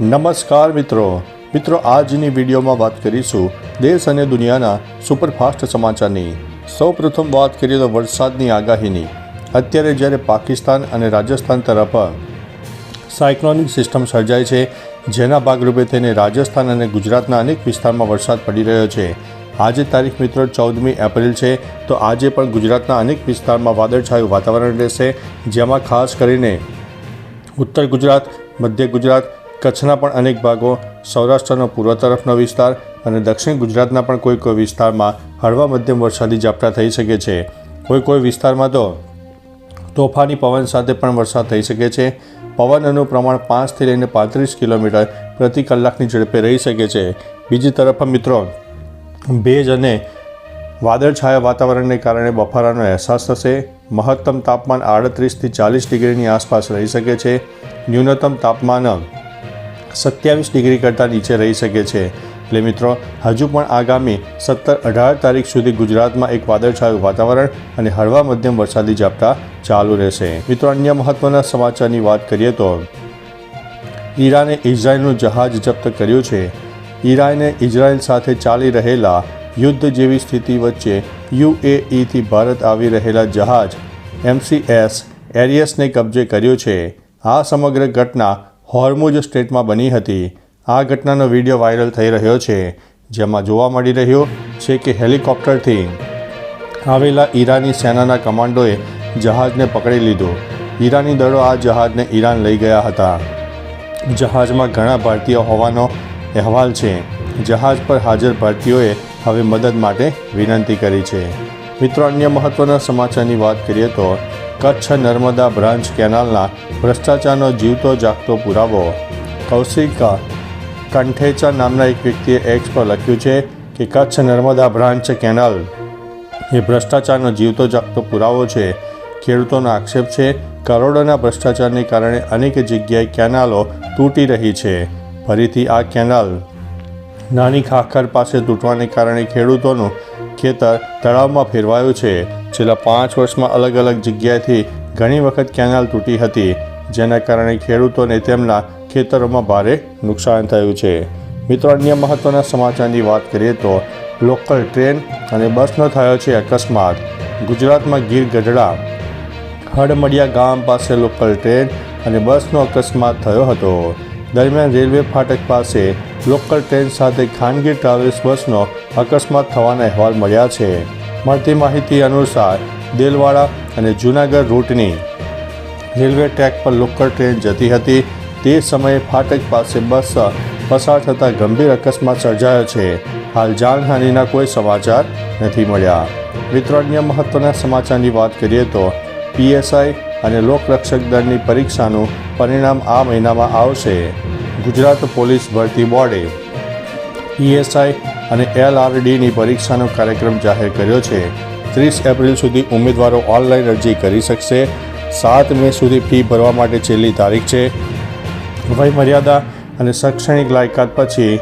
નમસ્કાર મિત્રો આજની વિડીયોમાં વાત કરીશું દેશ અને દુનિયાના સુપરફાસ્ટ સમાચારની। સૌપ્રથમ વાત કરીએ તો વરસાદની આગાહીની। અત્યારે જ્યારે પાકિસ્તાન અને રાજસ્થાન તરફ સાયક્લોનિક સિસ્ટમ સર્જાય છે, જેના ભાગરૂપે થઈને રાજસ્થાન અને ગુજરાતના અનેક વિસ્તારમાં વરસાદ પડી રહ્યો છે। આજે તારીખ મિત્રો 14મી એપ્રિલ છે, તો આજે પણ ગુજરાતના અનેક વિસ્તારમાં વાદળછાયું વાતાવરણ રહેશે, જેમાં ખાસ કરીને ઉત્તર ગુજરાત, મધ્ય ગુજરાત, કચ્છના પણ અનેક ભાગો, સૌરાષ્ટ્રનો પૂર્વ તરફનો વિસ્તાર અને દક્ષિણ ગુજરાતના પણ કોઈ વિસ્તારમાં હળવા મધ્યમ વરસાદી ઝાપટા થઈ શકે છે। કોઈ વિસ્તારમાં તો તોફાની પવન સાથે પણ વરસાદ થઈ શકે છે। પવનનું પ્રમાણ 5 થી લઈને 35 કિલોમીટર પ્રતિ કલાકની ઝડપે રહી શકે છે। બીજી તરફ મિત્રો ભેજ અને વાદળછાયા વાતાવરણને કારણે બફારાનો અહેસાસ થશે। મહત્તમ તાપમાન 38 થી 40 ડિગ્રીની આસપાસ રહી શકે છે। ન્યૂનતમ તાપમાન 27 ડિગ્રી કરતાં નીચે રહી શકે છે। એટલે મિત્રો હજુ પણ આગામી 17-18 તારીખ સુધી ગુજરાતમાં એક વાદળછાયું વાતાવરણ અને હળવા મધ્યમ વરસાદી ઝાપટા ચાલુ રહેશે। મિત્રો અન્ય મહત્વના સમાચારની વાત કરીએ તો ઈરાને ઇઝરાયલનું જહાજ જપ્ત કર્યું છે। ઈરાને ઇઝરાયલ સાથે ચાલી રહેલા યુદ્ધ જેવી સ્થિતિ વચ્ચે UAEથી ભારત આવી રહેલા જહાજ MCS એરિયસને કબજે કર્યું છે। આ સમગ્ર ઘટના હોર્મુઝ સ્ટ્રેટમાં બની હતી। આ ઘટનાનો વિડીયો વાયરલ થઈ રહ્યો છે, જેમાં જોવા મળી રહ્યું છે કે હેલિકોપ્ટરથી આવેલા ઈરાની સેનાના કમાન્ડોએ જહાજને પકડી લીધું। ઈરાની દળો આ જહાજને ઈરાન લઈ ગયા હતા। જહાજમાં ઘણા ભારતીયો હોવાનો અહેવાલ છે। જહાજ પર હાજર ભારતીયોએ હવે મદદ માટે વિનંતી કરી છે। મિત્રો અન્ય મહત્વના સમાચારની વાત કરીએ તો કચ્છ નર્મદા બ્રાન્ચ કેનાલના ભ્રષ્ટાચારનો જીવતો જાગતો પુરાવો। કૌશિક કંઠેચા નામના એક વ્યક્તિએ એક્સ પર લખ્યું છે કે કચ્છ નર્મદા બ્રાન્ચ કેનાલ એ ભ્રષ્ટાચારનો જીવતો જાગતો પુરાવો છે। ખેડૂતોનો આક્ષેપ છે કરોડોના ભ્રષ્ટાચારને કારણે અનેક જગ્યાએ કેનાલો તૂટી રહી છે। ફરીથી આ કેનાલ નાની ખાખર પાસે તૂટવાને કારણે ખેડૂતોનું ખેતર તળાવમાં ફેરવાયું છે। છેલ્લા 5 વર્ષમાં અલગ જગ્યાએથી ઘણી વખત કેનાલ તૂટી હતી, જેના કારણે ખેડૂતોને તેમના ખેતરોમાં ભારે નુકસાન થયું છે। મિત્રો અન્ય મહત્વના સમાચારની વાત કરીએ તો લોકલ ટ્રેન અને બસનો થયો છે અકસ્માત। ગુજરાતમાં ગીર ગઢડા હડમડિયા ગામ પાસે લોકલ ટ્રેન અને બસનો અકસ્માત થયો હતો। દરમિયાન રેલવે ફાટક પાસે લોકલ ટ્રેન સાથે ખાનગી ટ્રાવેલ્સ બસનો અકસ્માત થવાના અહેવાલ મળ્યા છે। મળતી માહિતી અનુસાર દેલવાડા અને જૂનાગઢ રૂટની રેલવે ટ્રેક પર લોકલ ટ્રેન જતી હતી। તે સમયે ફાટક પાસે બસ પસાર થતાં ગંભીર અકસ્માત સર્જાયો છે। હાલ જાનહાનિના કોઈ સમાચાર નથી મળ્યા। મિત્રો અન્ય મહત્વના સમાચારની વાત કરીએ તો PSI અને લોકરક્ષક દળની પરીક્ષાનું પરિણામ આ મહિનામાં આવશે। ગુજરાત પોલીસ ભરતી બોર્ડે PSI અને LRDની પરીક્ષાનો કાર્યક્રમ જાહેર કર્યો છે। 30 એપ્રિલ સુધી ઉમેદવારો ઓનલાઈન અરજી કરી શકશે। 7 મે સુધી ફી ભરવા માટે છેલ્લી તારીખ છે। વયમર્યાદા અને શૈક્ષણિક લાયકાત પછી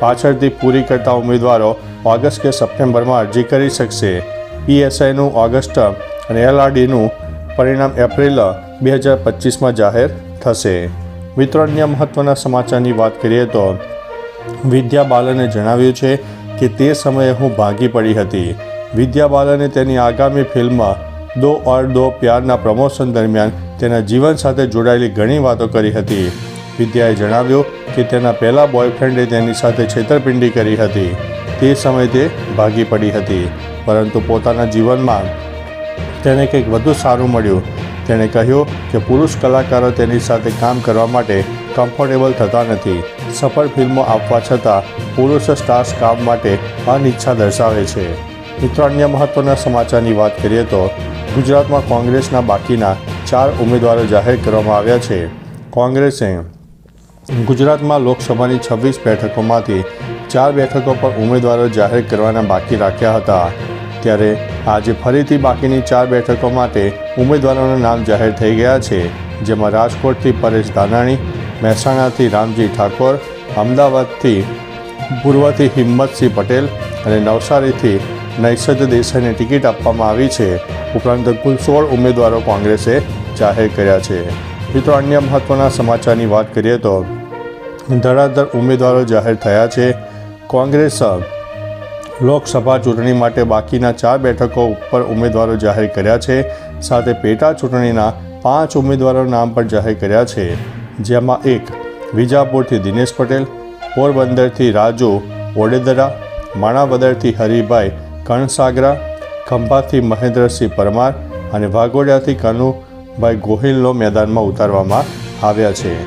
પાછળથી પૂરી કરતા ઉમેદવારો ઓગસ્ટ કે સપ્ટેમ્બરમાં અરજી કરી શકશે। PSIનું ઓગસ્ટ અને LRDનું પરિણામ એપ્રિલ 2025માં જાહેર થશે। મિત્રો અન્ય મહત્વના સમાચારની વાત કરીએ તો વિદ્યા બાલને જણાવ્યું છે કે તે સમયે હું ભાંગી પડી હતી। વિદ્યા બાલને તેની આગામી ફિલ્મ દો ઓર દો પ્યારના પ્રમોશન દરમિયાન તેના જીવન સાથે જોડાયેલી ઘણી વાતો કરી હતી। વિદ્યાએ જણાવ્યું કે તેના પહેલા બોયફ્રેન્ડે તેની સાથે છેતરપિંડી કરી હતી। તે સમયે તે ભાગી પડી હતી, પરંતુ પોતાના જીવનમાં તેને કંઈક વધુ સારું મળ્યું। તેણે કહ્યું કે પુરુષ કલાકારો તેની સાથે કામ કરવા માટે કમ્ફર્ટેબલ થતા નથી। સફળ ફિલ્મો આપવા છતાં પુરુષ સ્ટાર્સ કામ માટે અનિચ્છા દર્શાવે છે। મિત્રો અન્ય મહત્વના સમાચારની વાત કરીએ તો ગુજરાતમાં કોંગ્રેસના બાકીના 4 ઉમેદવારો જાહેર કરવામાં આવ્યા છે। કોંગ્રેસે ગુજરાતમાં લોકસભાની 26 બેઠકોમાંથી 4 બેઠકો પર ઉમેદવારો જાહેર કરવાના બાકી રાખ્યા હતા। ત્યારે આજે ફરીથી બાકીની 4 બેઠકો માટે ઉમેદવારોના નામ જાહેર થઈ ગયા છે, જેમાં રાજકોટથી પરેશ ધાનાણી, મહેસાણાથી રામજી ઠાકોર, અમદાવાદથી પૂર્વથી હિંમતસિંહ પટેલ અને નવસારીથી નૈષદ દેસાઈને ટિકિટ આપવામાં આવી છે। ઉપરાંત કુલ 16 ઉમેદવારો કોંગ્રેસે જાહેર કર્યા છે। મિત્રો અન્ય મહત્વના સમાચારની વાત કરીએ તો ધડાધડ ઉમેદવારો જાહેર થયા છે. કોંગ્રેસ લોકસભા ચૂંટણી માટે બાકીના 4 બેઠકો ઉપર ઉમેદવારો જાહેર કર્યા છે. સાથે પેટા ચૂંટણીના 5 ઉમેદવારોના નામ પણ જાહેર કર્યા છે, જેમાં એક વિજાપુરથી દિનેશ પટેલ, પોરબંદરથી રાજુ ઓડેદરા, માણાવદરથી હરિભાઈ કણસાગરા, ખંભાતથી મહેન્દ્રસિંહ પરમાર અને વાઘોડિયાથી કનુભાઈ ગોહિલનો મેદાનમાં ઉતારવામાં આવ્યા છે.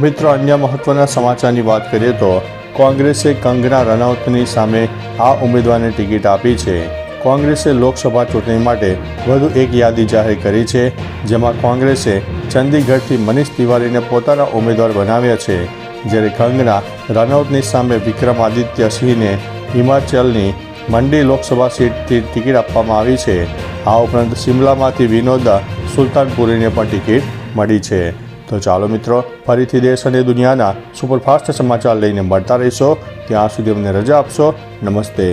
મિત્રો, અન્ય મહત્વના સમાચારની વાત કરીએ તો કોંગ્રેસે કંગના રનૌતની સામે આ ઉમેદવારને ટિકિટ આપી છે. કોંગ્રેસે લોકસભા ચૂંટણી માટે વધુ એક યાદી જાહેર કરી છે, જેમાં કોંગ્રેસે ચંદીગઢથી મનીષ તિવારીને પોતાના ઉમેદવાર બનાવ્યા છે, જ્યારે કંગના રનૌતની સામે વિક્રમાદિત્ય સિંહને હિમાચલની મંડી લોકસભા સીટથી ટિકિટ આપવામાં આવી છે. આ ઉપરાંત શિમલામાંથી વિનોદ સુલતાનપુરીને પણ ટિકિટ મળી છે. તો ચાલો મિત્રો, ફરીથી દેશ અને દુનિયાના સુપરફાસ્ટ સમાચાર લઈને મળતા રહીશો. ત્યાં સુધી અમને રજા આપશો. નમસ્તે.